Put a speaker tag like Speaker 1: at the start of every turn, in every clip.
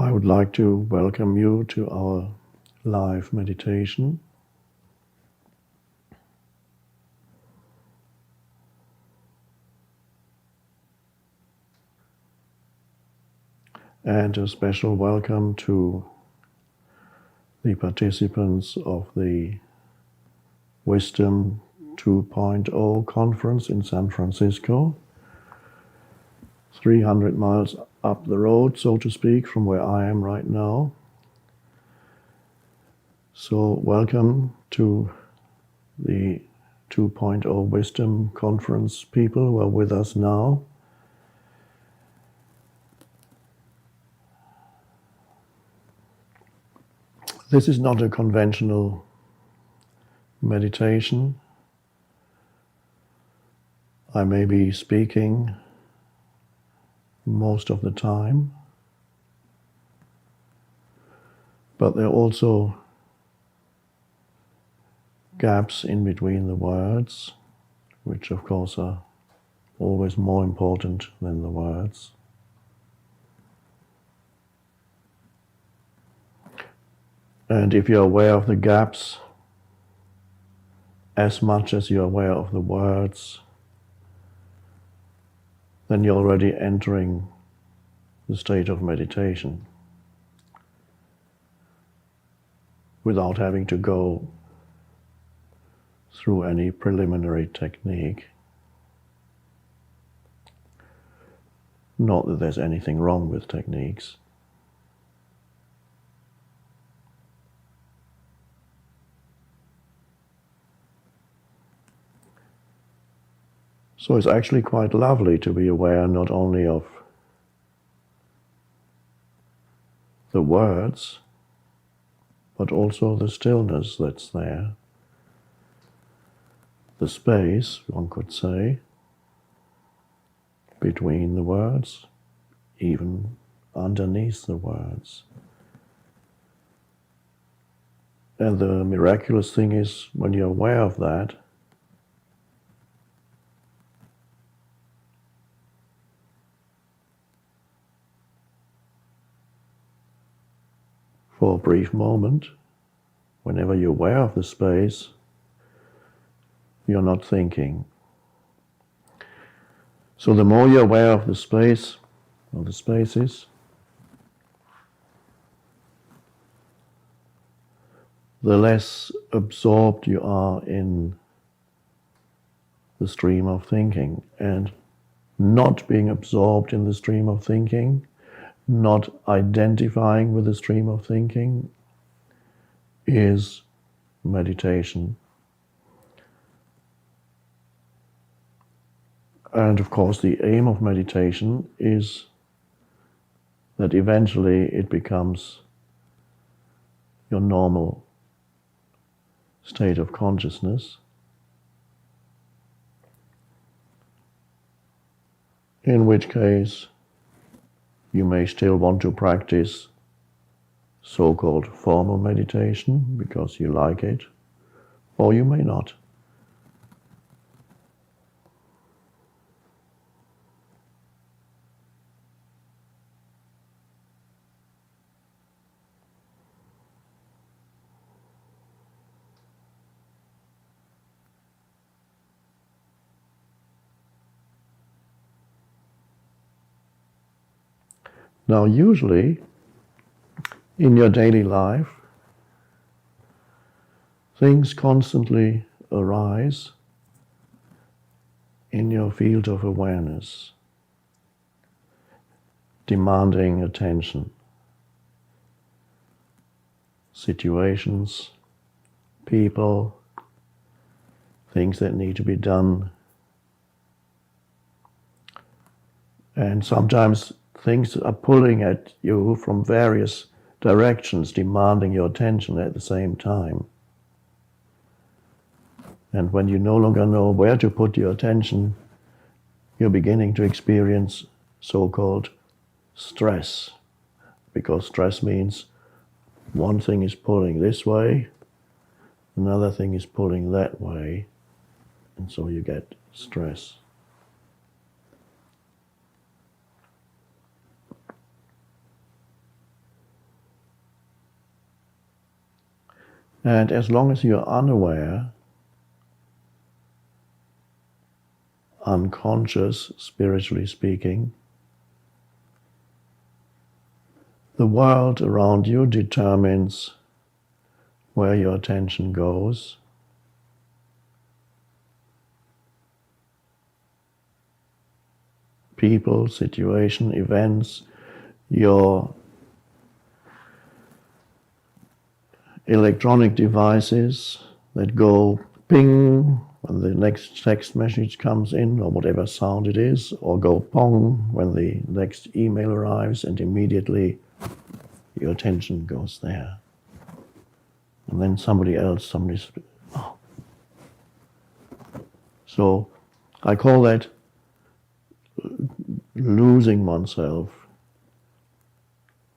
Speaker 1: I would like to welcome you to our live meditation. And a special welcome to the participants of the Wisdom 2.0 conference in San Francisco, 300 miles up the road, so to speak, from where I am right now. So welcome to the 2.0 Wisdom Conference people who are with us now. This is not a conventional meditation. I may be speaking most of the time, but there are also gaps in between the words, which of course are always more important than the words. And if you're aware of the gaps as much as you're aware of the words, then you're already entering the state of meditation without having to go through any preliminary technique. Not that there's anything wrong with techniques. So it's actually quite lovely to be aware not only of the words, but also the stillness that's there. The space, one could say, between the words, even underneath the words. And the miraculous thing is, when you're aware of that, for a brief moment, whenever you're aware of the space, you're not thinking. So the more you're aware of the space, or the spaces, the less absorbed you are in the stream of thinking. And not being absorbed in the stream of thinking, not identifying with the stream of thinking, is meditation. And of course the aim of meditation is that eventually it becomes your normal state of consciousness, in which case you may still want to practice so-called formal meditation because you like it, or you may not. Now, usually, in your daily life, things constantly arise in your field of awareness, demanding attention. Situations, people, things that need to be done. And sometimes things are pulling at you from various directions, demanding your attention at the same time. And when you no longer know where to put your attention, you're beginning to experience so-called stress. Because stress means one thing is pulling this way, another thing is pulling that way, and so you get stress. And as long as you're unaware, unconscious, spiritually speaking, the world around you determines where your attention goes. People, situation, events, your electronic devices that go ping when the next text message comes in, or whatever sound it is, or go pong when the next email arrives, and immediately your attention goes there. And then somebody's, oh. So I call that losing oneself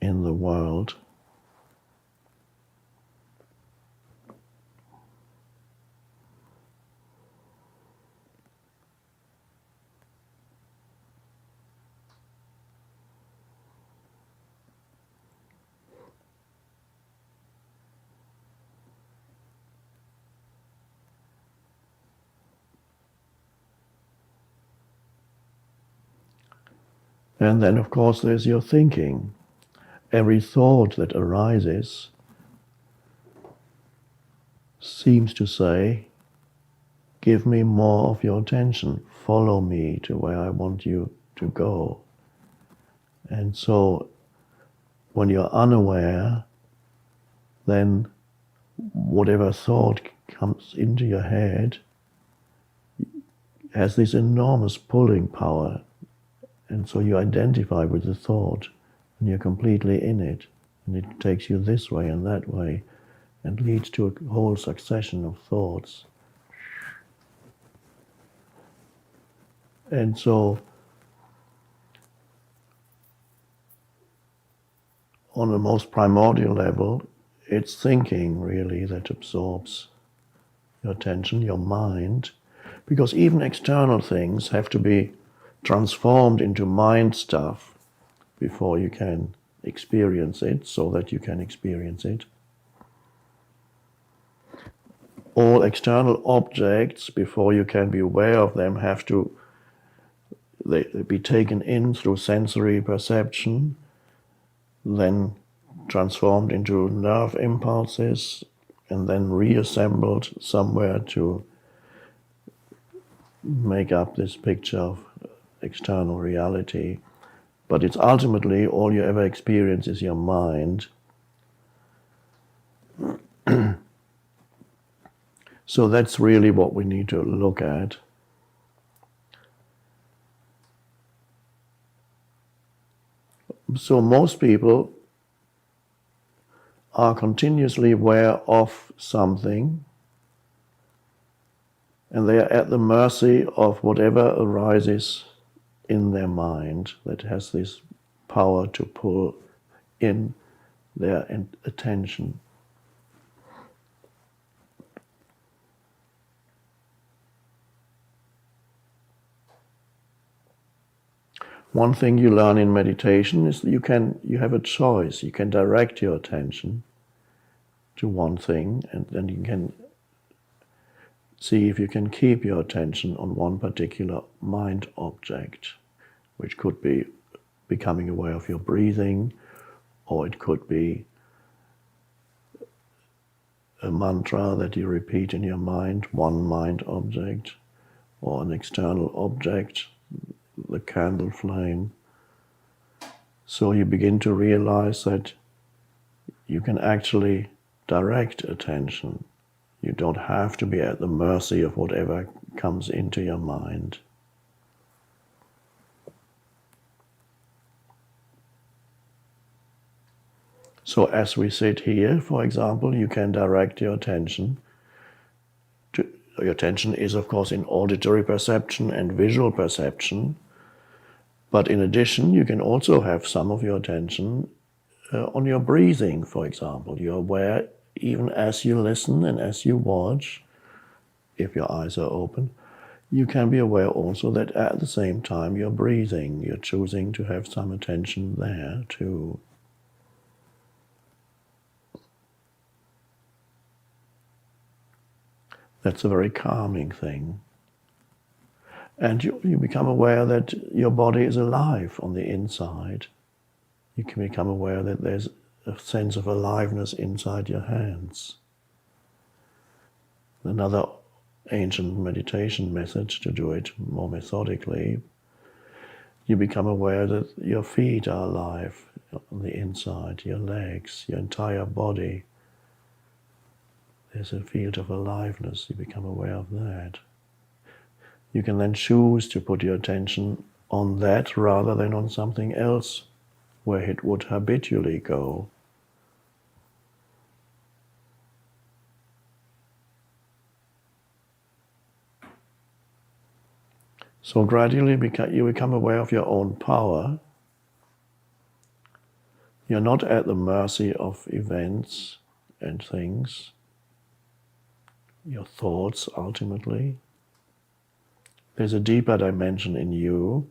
Speaker 1: in the world. And then, of course, there's your thinking. Every thought that arises seems to say, give me more of your attention, follow me to where I want you to go. And so when you're unaware, then whatever thought comes into your head has this enormous pulling power. And so you identify with the thought, and you're completely in it. And it takes you this way and that way, and leads to a whole succession of thoughts. And so, on the most primordial level, it's thinking really that absorbs your attention, your mind, because even external things have to be transformed into mind stuff before you can experience it, so that you can experience it. All external objects, before you can be aware of them, have to be taken in through sensory perception, then transformed into nerve impulses, and then reassembled somewhere to make up this picture of external reality. But it's ultimately all you ever experience is your mind. So that's really what we need to look at. So most people are continuously aware of something, and they are at the mercy of whatever arises in their mind that has this power to pull in their attention. One thing you learn in meditation is that you have a choice. You can direct your attention to one thing, and then you can see if you can keep your attention on one particular mind object, which could be becoming aware of your breathing, or it could be a mantra that you repeat in your mind, one mind object, or an external object, the candle flame. So you begin to realize that you can actually direct attention. You don't have to be at the mercy of whatever comes into your mind. So as we sit here, for example, you can direct your attention. Your attention is, of course, in auditory perception and visual perception. But in addition, you can also have some of your attention on your breathing, for example. You're aware, even as you listen and as you watch, if your eyes are open, you can be aware also that at the same time you're breathing. You're choosing to have some attention there, too. That's a very calming thing. And you become aware that your body is alive on the inside. You can become aware that there's a sense of aliveness inside your hands. Another ancient meditation method to do it more methodically, you become aware that your feet are alive on the inside, your legs, your entire body. There's a field of aliveness, you become aware of that. You can then choose to put your attention on that rather than on something else where it would habitually go. So gradually you become aware of your own power. You're not at the mercy of events and things, your thoughts ultimately. There's a deeper dimension in you,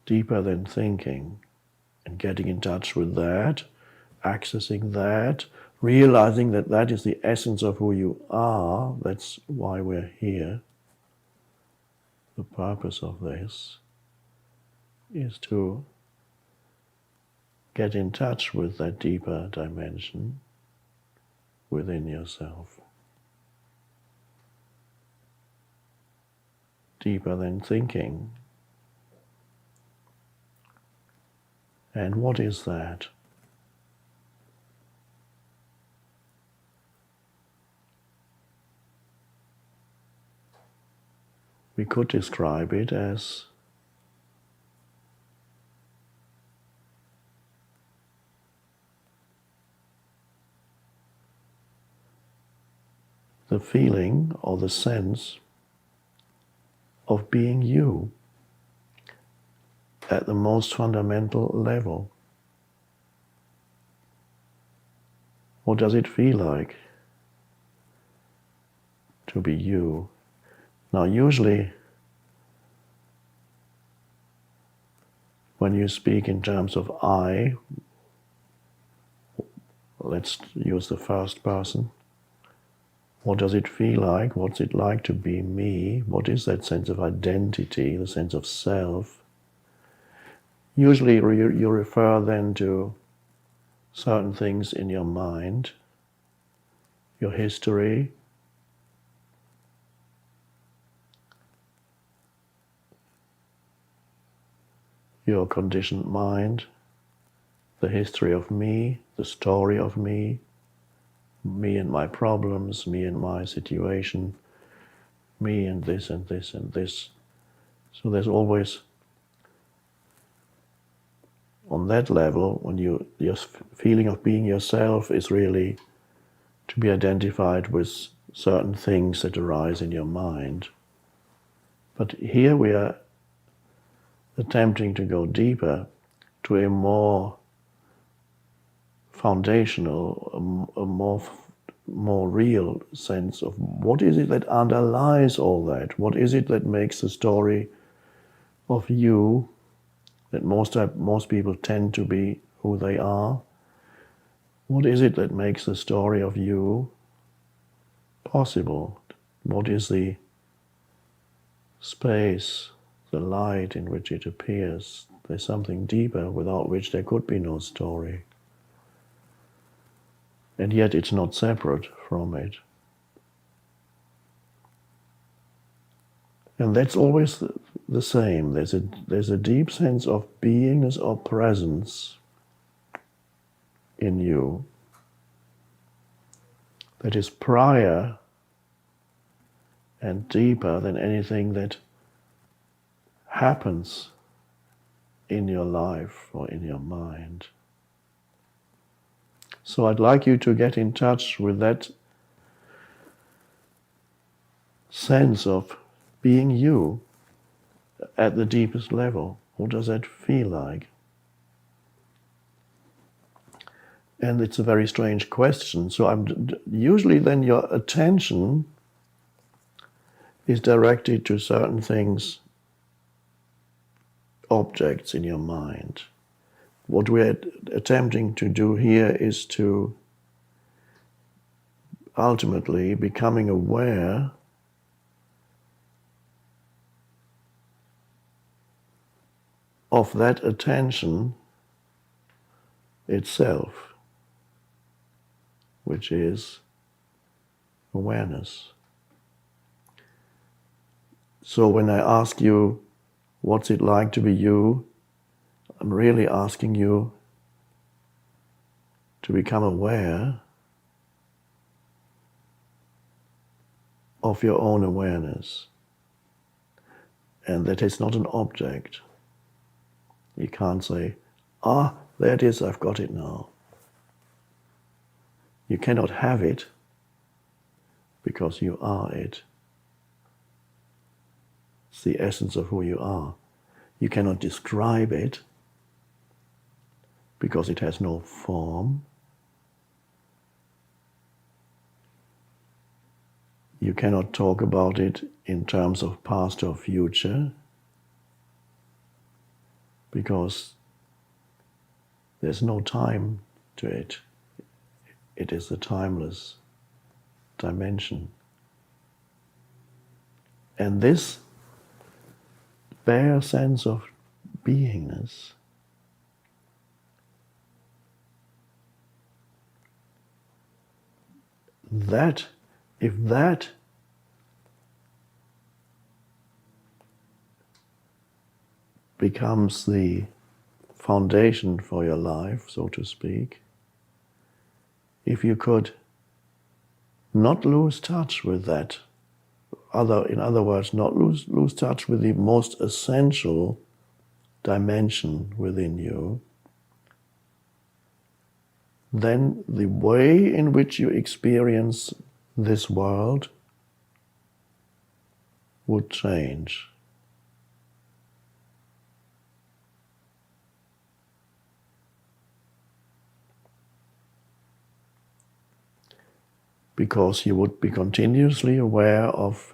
Speaker 1: deeper than thinking, and getting in touch with that, accessing that, realizing that that is the essence of who you are. That's why we're here. The purpose of this is to get in touch with that deeper dimension within yourself. Deeper than thinking. And what is that? We could describe it as the feeling or the sense of being you at the most fundamental level. What does it feel like to be you? Now, usually, when you speak in terms of I, let's use the first person. What does it feel like? What's it like to be me? What is that sense of identity, the sense of self? Usually you refer then to certain things in your mind, your history, your conditioned mind, the history of me, the story of me and my problems, me and my situation, me and this and this and this. So there's always, on that level, when your feeling of being yourself is really to be identified with certain things that arise in your mind. But here we are attempting to go deeper to a more foundational, a more real sense of what is it that underlies all that? What is it that makes the story of you, that most people tend to be who they are? What is it that makes the story of you possible? What is the space, the light in which it appears? There's something deeper without which there could be no story. And yet it's not separate from it. And that's always the same. There's a deep sense of beingness or presence in you that is prior and deeper than anything that happens in your life or in your mind. So I'd like you to get in touch with that sense of being you at the deepest level. What does that feel like? And it's a very strange question. So usually then your attention is directed to certain things, objects in your mind. What we're attempting to do here is to ultimately becoming aware of that attention itself, which is awareness. So when I ask you, what's it like to be you? I'm really asking you to become aware of your own awareness. And that is not an object. You can't say, there it is, I've got it now. You cannot have it because you are it. It's the essence of who you are. You cannot describe it because it has no form. You cannot talk about it in terms of past or future because there's no time to it. It is a timeless dimension. And this bare sense of beingness if that becomes the foundation for your life, so to speak, if you could not lose touch with that, in other words, not lose touch with the most essential dimension within you, then the way in which you experience this world would change. Because you would be continuously aware of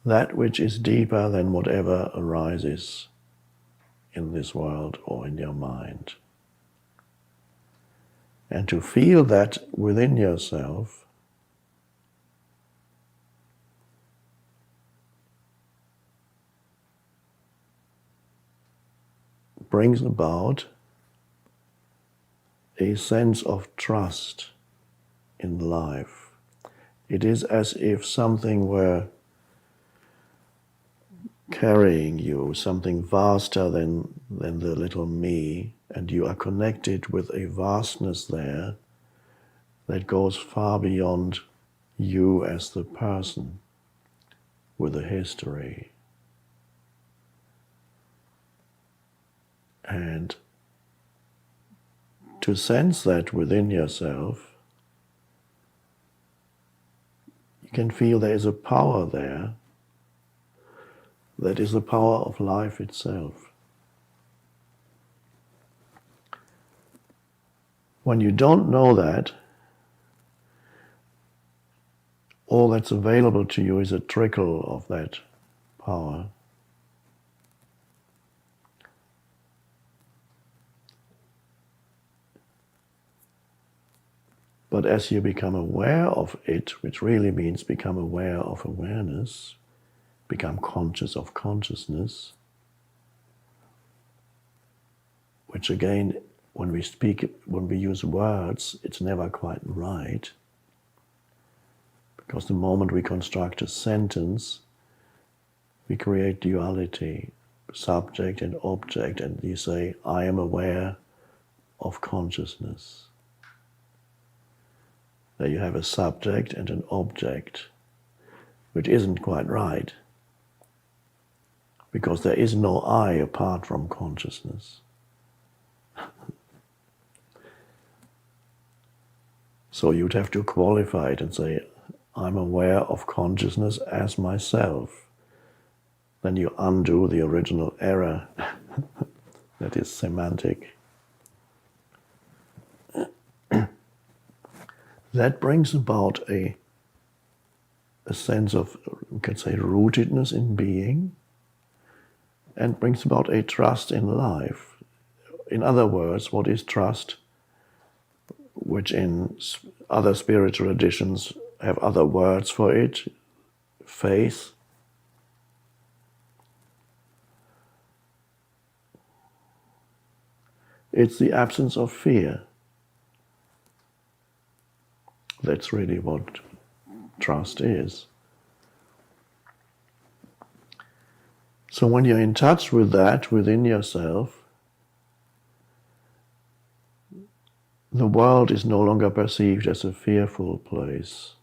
Speaker 1: that which is deeper than whatever arises in this world or in your mind. And to feel that within yourself brings about a sense of trust in life. It is as if something were carrying you, something vaster than the little me, and you are connected with a vastness there that goes far beyond you as the person with a history. And to sense that within yourself, you can feel there is a power there that is the power of life itself. When you don't know that, all that's available to you is a trickle of that power. But as you become aware of it, which really means become aware of awareness, become conscious of consciousness, which again, when we use words, it's never quite right. Because the moment we construct a sentence, we create duality, subject and object, and you say, I am aware of consciousness. There you have a subject and an object, which isn't quite right, because there is no I apart from consciousness. So you'd have to qualify it and say, I'm aware of consciousness as myself. Then you undo the original error that is semantic. That brings about a sense of, we could say, rootedness in being, and brings about a trust in life. In other words, what is trust? Which in Other spiritual traditions have other words for it. Faith. It's the absence of fear. That's really what trust is. So when you're in touch with that within yourself, the world is no longer perceived as a fearful place.